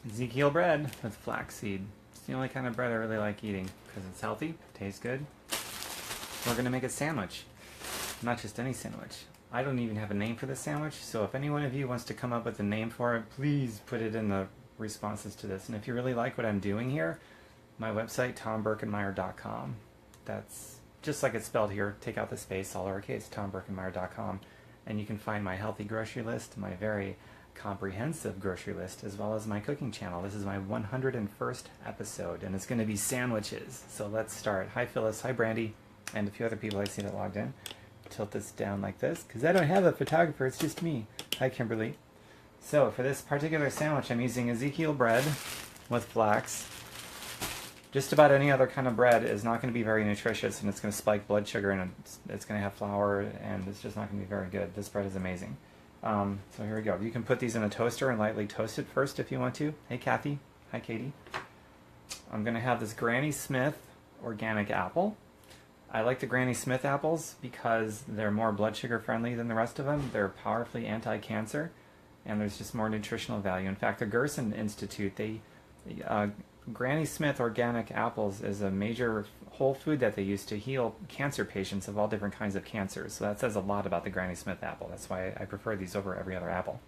Ezekiel bread with flaxseed. It's the only kind of bread I really like eating because it's healthy, tastes good. We're going to make a sandwich. Not just any sandwich. I don't even have a name for this sandwich, so if any one of you wants to come up with a name for it, please put it in the responses to this. And if you really like what I'm doing here, my website, tombirkenmeyer.com. That's just like it's spelled here. Take out the space, all lowercase, tombirkenmeyer.com. And you can find my healthy grocery list, my very comprehensive grocery list, as well as my cooking channel. This is my 101st episode, and it's going to be sandwiches. So let's start. Hi Phyllis, hi Brandy, and a few other people I see that logged in. Tilt this down like this, because I don't have a photographer, it's just me. Hi Kimberly. So for this particular sandwich, I'm using Ezekiel bread with flax. Just about any other kind of bread is not going to be very nutritious, and it's going to spike blood sugar, and it's going to have flour, and it's just not going to be very good. This bread is amazing. So here we go. You can put these in a toaster and lightly toast it first if you want to. Hey Kathy. Hi Katie. I'm going to have this Granny Smith organic apple. I like the Granny Smith apples because they're more blood sugar friendly than the rest of them. They're powerfully anti-cancer, and there's just more nutritional value. In fact, the Gerson Institute, Granny Smith organic apples is a major whole food that they use to heal cancer patients of all different kinds of cancers. So that says a lot about the Granny Smith apple. That's why I prefer these over every other apple.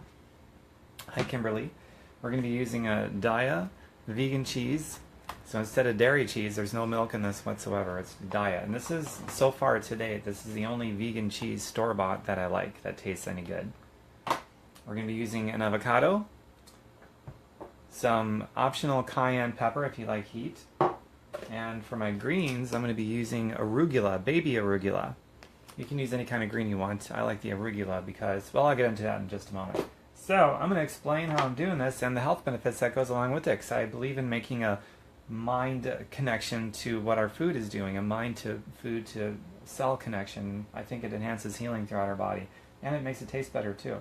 Hi Kimberly. We're going to be using a Daiya vegan cheese. So instead of dairy cheese, there's no milk in this whatsoever. It's Daiya. And this is, so far to date, this is the only vegan cheese store-bought that I like that tastes any good. We're going to be using an avocado, some optional cayenne pepper if you like heat, and for my greens I'm going to be using arugula, baby arugula. You can use any kind of green you want. I like the arugula because, well, I'll get into that in just a moment. So I'm going to explain how I'm doing this and the health benefits that goes along with it, because I believe in making a mind connection to what our food is doing, a mind to food to cell connection. I think it enhances healing throughout our body, and it makes it taste better too.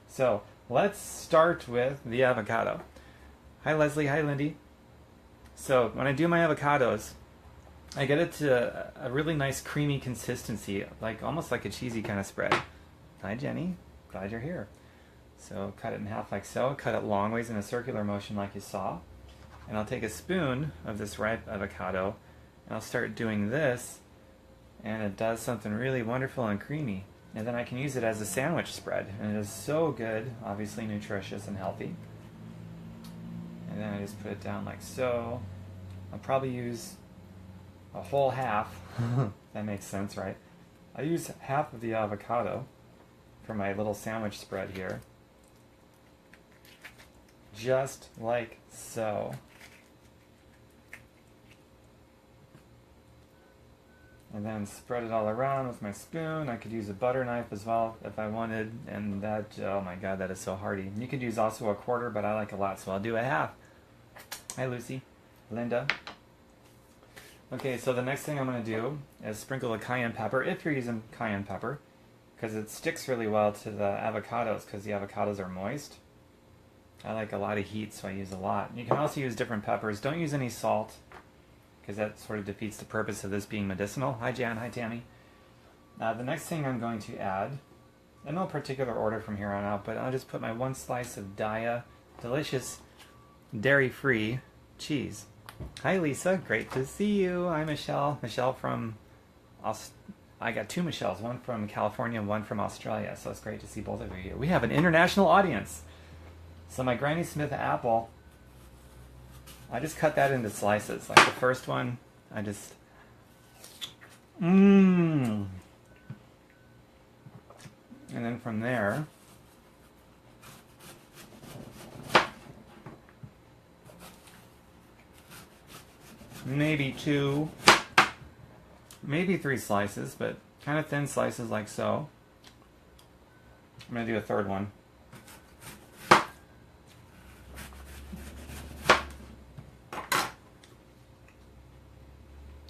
So let's start with the avocado. Hi Leslie, hi Lindy. So when I do my avocados, I get it to a really nice creamy consistency, like almost like a cheesy kind of spread. Hi Jenny, glad you're here. So cut it in half like so, cut it long ways in a circular motion like you saw. And I'll take a spoon of this ripe avocado, and I'll start doing this, and it does something really wonderful and creamy. And then I can use it as a sandwich spread, and it is so good, obviously nutritious and healthy. And then I just put it down like so. I'll probably use a whole half. That makes sense, right? I use half of the avocado for my little sandwich spread here. Just like so. And then spread it all around with my spoon. I could use a butter knife as well if I wanted. And that, oh my god, that is so hearty. You could use also a quarter, but I like a lot, so I'll do a half. Hi Lucy, Linda. Okay, so the next thing I'm going to do is sprinkle the cayenne pepper, if you're using cayenne pepper, because it sticks really well to the avocados, because the avocados are moist. I like a lot of heat, so I use a lot. You can also use different peppers. Don't use any salt, because that sort of defeats the purpose of this being medicinal. Hi Jan, hi Tammy. The next thing I'm going to add, in no particular order from here on out, but I'll just put my one slice of Daiya delicious dairy-free cheese. Hi Lisa, great to see you. Hi Michelle. Michelle from, I got two Michelles, one from California and one from Australia, so it's great to see both of you here. We have an international audience. So my Granny Smith apple, I just cut that into slices. Like the first one, I just, and then from there, maybe two, maybe three slices, but kind of thin slices like so. I'm going to do a third one.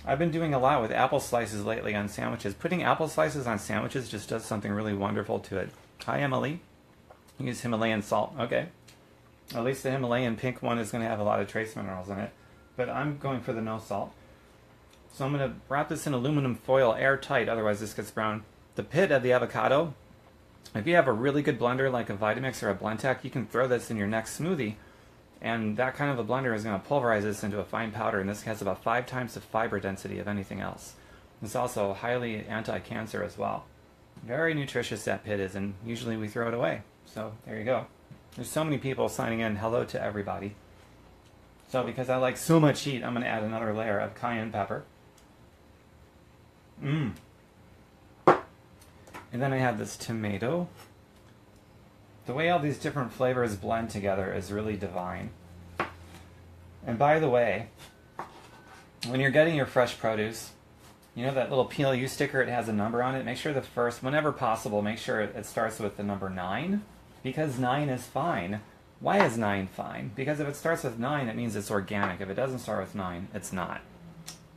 I've been doing a lot with apple slices lately on sandwiches. Putting apple slices on sandwiches just does something really wonderful to it. Hi Emily. Use Himalayan salt. Okay. At least the Himalayan pink one is going to have a lot of trace minerals in it. But I'm going for the no salt. So I'm going to wrap this in aluminum foil airtight, otherwise this gets brown. The pit of the avocado, if you have a really good blender like a Vitamix or a Blendtec, you can throw this in your next smoothie And that kind of a blender is going to pulverize this into a fine powder, and this has about 5 times the fiber density of anything else. It's also highly anti-cancer as well. Very nutritious that pit is, and usually we throw it away. So there you go. There's so many people signing in. Hello to everybody. So because I like so much heat, I'm going to add another layer of cayenne pepper. And then I have this tomato. The way all these different flavors blend together is really divine. And by the way, when you're getting your fresh produce, you know that little PLU sticker, it has a number on it? Make sure the first, whenever possible, make sure it starts with the number 9, because 9 is fine. Why is 9 fine? Because if it starts with 9, it means it's organic. If it doesn't start with 9, it's not.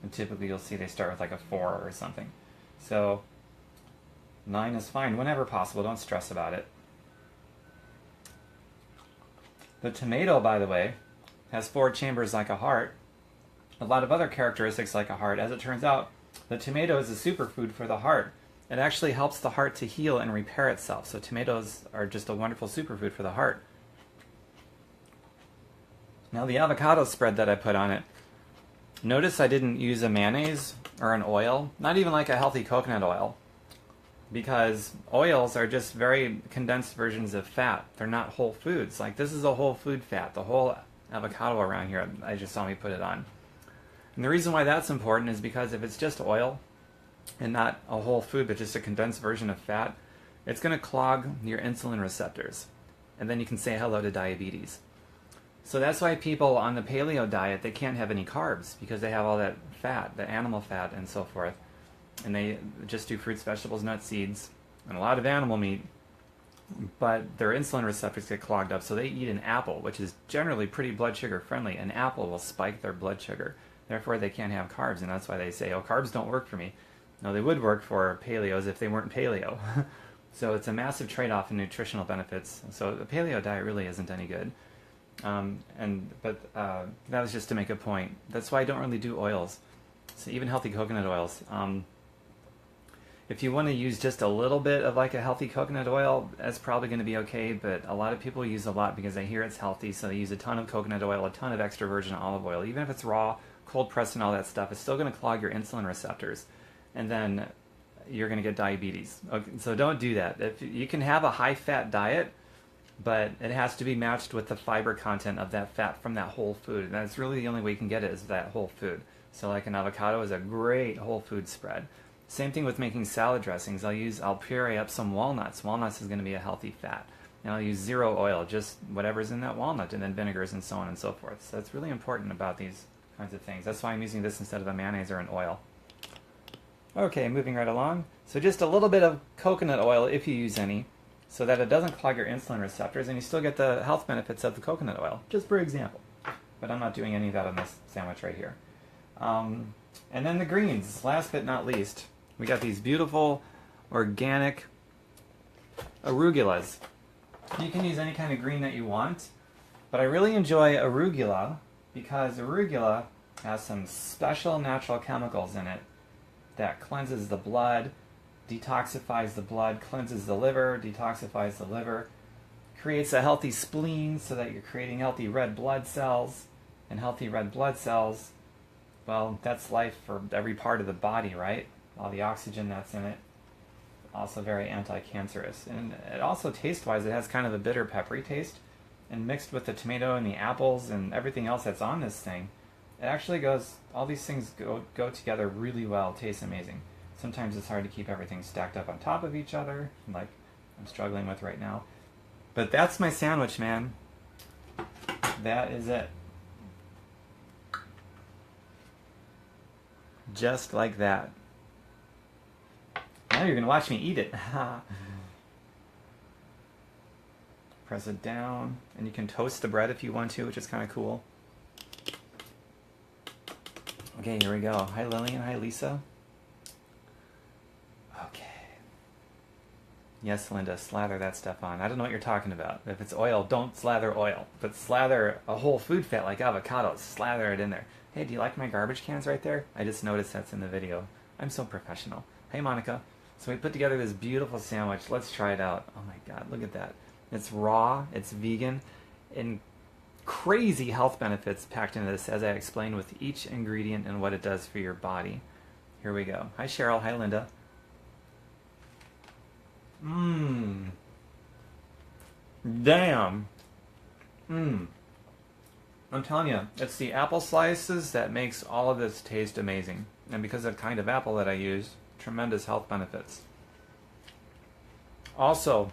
And typically you'll see they start with like a 4 or something. So 9 is fine whenever possible. Don't stress about it. The tomato, by the way, has 4 chambers like a heart. A lot of other characteristics like a heart. As it turns out, the tomato is a superfood for the heart. It actually helps the heart to heal and repair itself. So tomatoes are just a wonderful superfood for the heart. Now the avocado spread that I put on it, notice I didn't use a mayonnaise or an oil, not even like a healthy coconut oil, because oils are just very condensed versions of fat. They're not whole foods. Like this is a whole food fat. The whole avocado around here, I just saw me put it on. And the reason why that's important is because if it's just oil and not a whole food but just a condensed version of fat, it's going to clog your insulin receptors. And then you can say hello to diabetes. So that's why people on the paleo diet, they can't have any carbs because they have all that fat, the animal fat and so forth. And they just do fruits, vegetables, nuts, seeds, and a lot of animal meat. But their insulin receptors get clogged up, so they eat an apple, which is generally pretty blood sugar friendly. An apple will spike their blood sugar. Therefore, they can't have carbs, and that's why they say, oh, carbs don't work for me. No, they would work for paleos if they weren't paleo. So it's a massive trade-off in nutritional benefits. So the paleo diet really isn't any good. But that was just to make a point. That's why I don't really do oils. So even healthy coconut oils. If you want to use just a little bit of like a healthy coconut oil, that's probably going to be okay, but a lot of people use a lot because they hear it's healthy, so they use a ton of coconut oil, a ton of extra virgin olive oil. Even if it's raw, cold pressed and all that stuff, it's still going to clog your insulin receptors, and then you're going to get diabetes. Okay, so don't do that. If you can have a high-fat diet, but it has to be matched with the fiber content of that fat from that whole food. And that's really the only way you can get it is that whole food. So like an avocado is a great whole food spread. Same thing with making salad dressings. I'll puree up some walnuts. Walnuts is going to be a healthy fat. And I'll use 0 oil, just whatever's in that walnut, and then vinegars and so on and so forth. So it's really important about these kinds of things. That's why I'm using this instead of a mayonnaise or an oil. Okay, moving right along. So just a little bit of coconut oil, if you use any, so that it doesn't clog your insulin receptors, and you still get the health benefits of the coconut oil, just for example. But I'm not doing any of that on this sandwich right here. And then the greens, last but not least. We got these beautiful organic arugulas. You can use any kind of green that you want, but I really enjoy arugula because arugula has some special natural chemicals in it that cleanses the blood, detoxifies the blood, cleanses the liver, detoxifies the liver, creates a healthy spleen so that you're creating healthy red blood cells, and healthy red blood cells, well, that's life for every part of the body, right? All the oxygen that's in it. Also very anti-cancerous. And it also, taste-wise, it has kind of a bitter, peppery taste. And mixed with the tomato and the apples and everything else that's on this thing, it actually goes, all these things go together really well. It tastes amazing. Sometimes it's hard to keep everything stacked up on top of each other, like I'm struggling with right now. But that's my sandwich, man. That is it. Just like that. Now you're going to watch me eat it. Press it down, and you can toast the bread if you want to, which is kind of cool. Okay, here we go. Hi Lillian, hi Lisa. Okay. Yes, Linda, slather that stuff on. I don't know what you're talking about. If it's oil, don't slather oil. But slather a whole food fat like avocados. Slather it in there. Hey, do you like my garbage cans right there? I just noticed that's in the video. I'm so professional. Hey, Monica. So we put together this beautiful sandwich. Let's try it out. Oh my God, look at that. It's raw, it's vegan, and crazy health benefits packed into this, as I explained with each ingredient and what it does for your body. Here we go. Hi Cheryl, hi Linda. Damn. I'm telling you, it's the apple slices that makes all of this taste amazing. And because of the kind of apple that I use, tremendous health benefits. Also,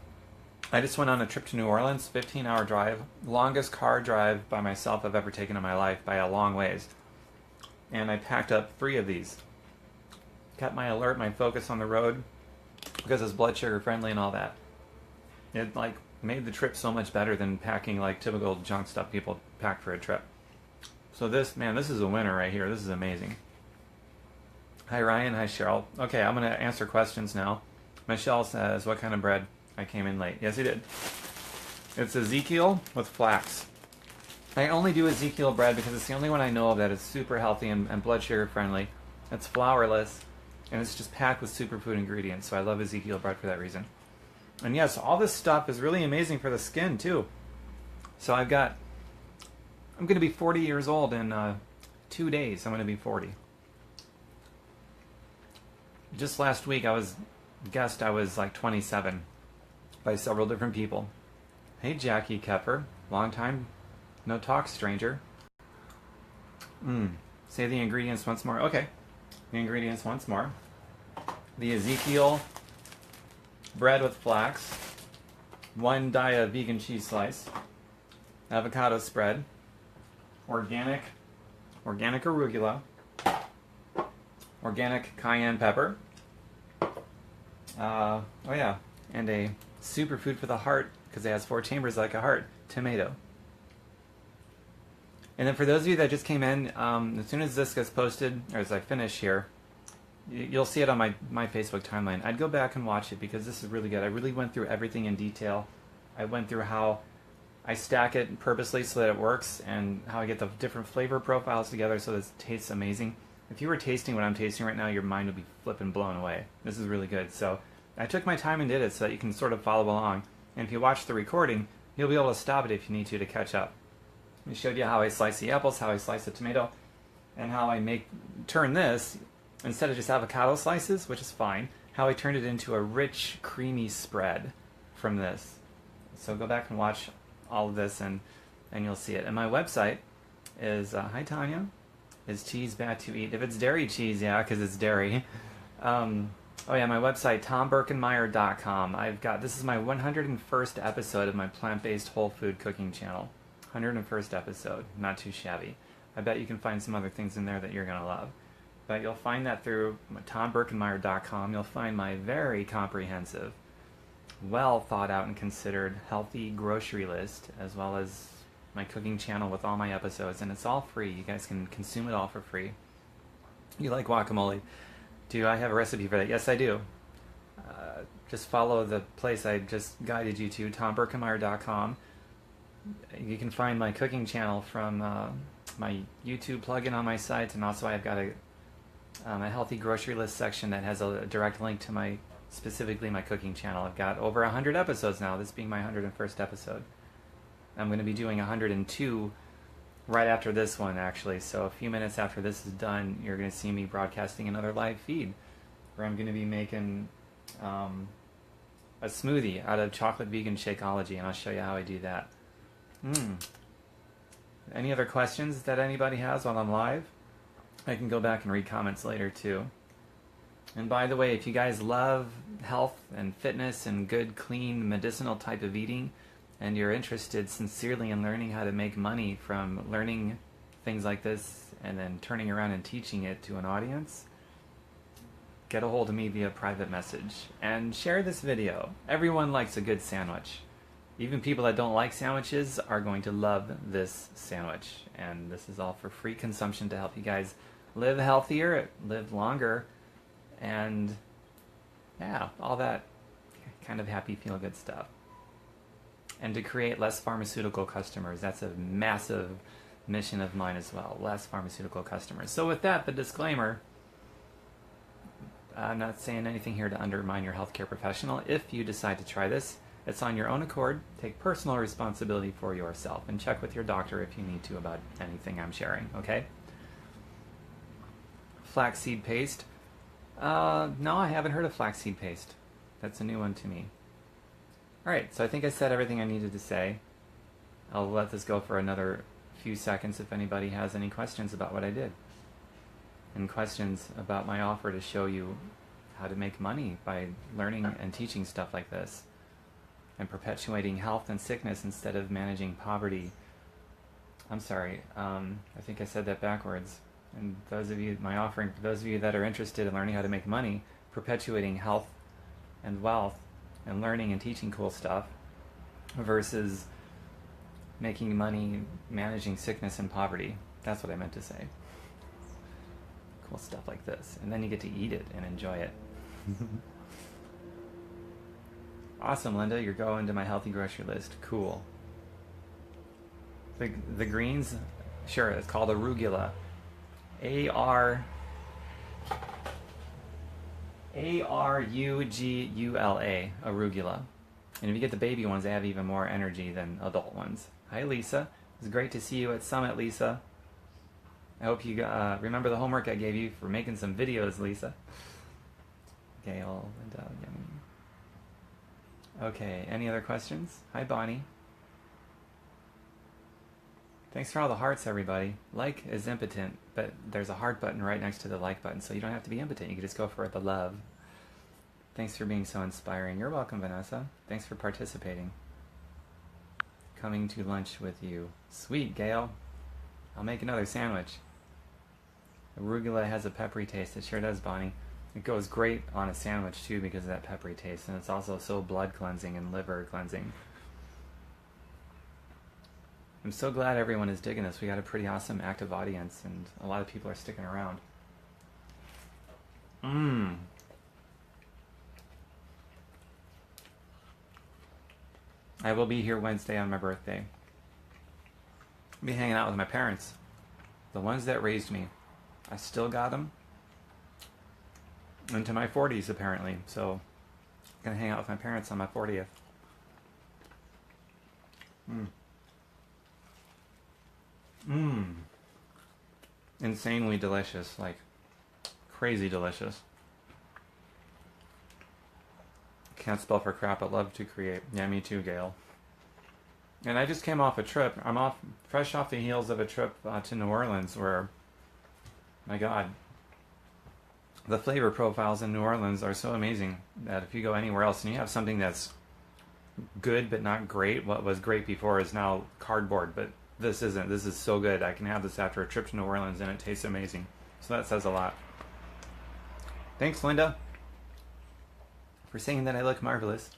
I just went on a trip to New Orleans, 15-hour drive, longest car drive by myself I've ever taken in my life by a long ways. And I packed up 3 of these. Kept my alert, my focus on the road, because it's blood sugar friendly and all that. It like made the trip so much better than packing like typical junk stuff people pack for a trip. So this, man, this is a winner right here. This is amazing. Hi Ryan, hi Cheryl. Okay, I'm going to answer questions now. Michelle says, what kind of bread? I came in late. Yes, he did. It's Ezekiel with flax. I only do Ezekiel bread because it's the only one I know of that is super healthy and blood sugar friendly. It's flourless, and it's just packed with superfood ingredients, so I love Ezekiel bread for that reason. And yes, all this stuff is really amazing for the skin, too. So I'm going to be 40 years old in 2 days. I'm going to be 40. Just last week, I was like 27 by several different people. Hey, Jackie Kepper. Long time no talk, stranger. Say the ingredients once more. Okay. The ingredients once more. The Ezekiel bread with flax, 1 Daiya vegan cheese slice, avocado spread, organic arugula, organic cayenne pepper, and a superfood for the heart, because it has 4 chambers like a heart, tomato. And then for those of you that just came in, as soon as this gets posted, or as I finish here, you'll see it on my Facebook timeline. I'd go back and watch it because this is really good. I really went through everything in detail. I went through how I stack it purposely so that it works, and how I get the different flavor profiles together so that it tastes amazing. If you were tasting what I'm tasting right now, your mind would be flipping blown away. This is really good. So I took my time and did it so that you can sort of follow along. And if you watch the recording, you'll be able to stop it if you need to catch up. I showed you how I slice the apples, how I slice the tomato, and how I turn this, instead of just avocado slices, which is fine, how I turned it into a rich, creamy spread from this. So go back and watch all of this, and you'll see it. And my website is, hi Tanya, is cheese bad to eat? If it's dairy cheese, yeah, because it's dairy. Oh yeah, my website, TomBerkenmeyer.com. This is my 101st episode of my plant-based whole food cooking channel. 101st episode, not too shabby. I bet you can find some other things in there that you're going to love. But you'll find that through TomBerkenmeyer.com. You'll find my very comprehensive, well thought out and considered healthy grocery list, as well as my cooking channel with all my episodes, and it's all free. You guys can consume it all for free. You like guacamole? Do I have a recipe for that? Yes, I do. Just follow the place I just guided you to, TomBerkenmeyer.com. You can find my cooking channel from my YouTube plugin on my site, and also I've got a healthy grocery list section that has a direct link to specifically my cooking channel. I've got over 100 episodes now, this being my 101st episode. I'm going to be doing 102 right after this one, actually. So a few minutes after this is done, you're going to see me broadcasting another live feed where I'm going to be making a smoothie out of chocolate vegan Shakeology, and I'll show you how I do that. Any other questions that anybody has while I'm live? I can go back and read comments later too. And by the way, if you guys love health and fitness and good, clean, medicinal type of eating, and you're interested sincerely in learning how to make money from learning things like this and then turning around and teaching it to an audience, get a hold of me via private message and share this video. Everyone likes a good sandwich. Even people that don't like sandwiches are going to love this sandwich. And this is all for free consumption to help you guys live healthier, live longer, and yeah, all that kind of happy, feel-good stuff. And to create less pharmaceutical customers. That's a massive mission of mine as well. Less pharmaceutical customers. So with that, the disclaimer, I'm not saying anything here to undermine your healthcare professional. If you decide to try this, It's on your own accord. Take personal responsibility for yourself and check with your doctor if you need to about anything I'm sharing, okay? Flaxseed paste. No, I haven't heard of flaxseed paste. That's a new one to me. Alright, so I think I said everything I needed to say. I'll let this go for another few seconds if anybody has any questions about what I did. And questions about my offer to show you how to make money by learning and teaching stuff like this. And perpetuating health and sickness instead of managing poverty. I'm sorry, I think I said that backwards. And those of you, my offering for those of you that are interested in learning how to make money, perpetuating health and wealth and learning and teaching cool stuff versus making money managing sickness and poverty. That's what I meant to say. Cool stuff like this. And then you get to eat it and enjoy it. Awesome, Linda. You're going to my healthy grocery list. Cool. The greens, sure, it's called arugula. Arugula. Arugula. And if you get the baby ones, they have even more energy than adult ones. Hi, Lisa. It's great to see you at Summit, Lisa. I hope you remember the homework I gave you for making some videos, Lisa. Gail, Linda, yummy. Okay, any other questions? Hi, Bonnie. Thanks for all the hearts, everybody. Like is impotent, but there's a heart button right next to the like button, so you don't have to be impotent. You can just go for the love. Thanks for being so inspiring. You're welcome, Vanessa. Thanks for participating. Coming to lunch with you. Sweet, Gail. I'll make another sandwich. Arugula has a peppery taste. It sure does, Bonnie. It goes great on a sandwich, too, because of that peppery taste, and it's also so blood cleansing and liver cleansing. I'm so glad everyone is digging this. We got a pretty awesome active audience, and a lot of people are sticking around. I will be here Wednesday on my birthday. I'll be hanging out with my parents. The ones that raised me. I still got them. Into my 40s, apparently. So, I'm going to hang out with my parents on my 40th. Insanely delicious. Like, crazy delicious. Can't spell for crap, but love to create. Yeah, me too, Gail. And I just came off a trip. I'm fresh off the heels of a trip to New Orleans where, my God, the flavor profiles in New Orleans are so amazing that if you go anywhere else and you have something that's good but not great, what was great before is now cardboard, but this isn't. This is so good. I can have this after a trip to New Orleans and it tastes amazing. So that says a lot. Thanks, Linda, for saying that I look marvelous.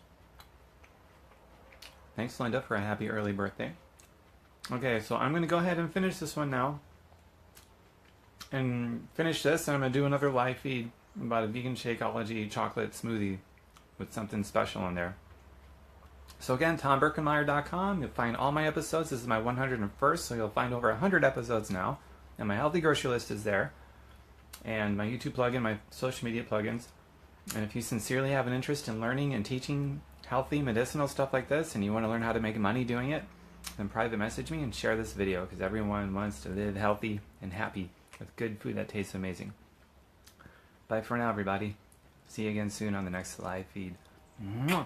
Thanks, Linda, for a happy early birthday. Okay, so I'm going to go ahead and finish this one now. And finish this, and I'm going to do another live feed about a vegan Shakeology chocolate smoothie with something special in there. So again, TomBerkenmeyer.com. You'll find all my episodes. This is my 101st, so you'll find over 100 episodes now. And my healthy grocery list is there. And my YouTube plugin, my social media plugins. And if you sincerely have an interest in learning and teaching healthy medicinal stuff like this, and you want to learn how to make money doing it, then private message me and share this video, because everyone wants to live healthy and happy with good food that tastes amazing. Bye for now, everybody. See you again soon on the next live feed. Mwah.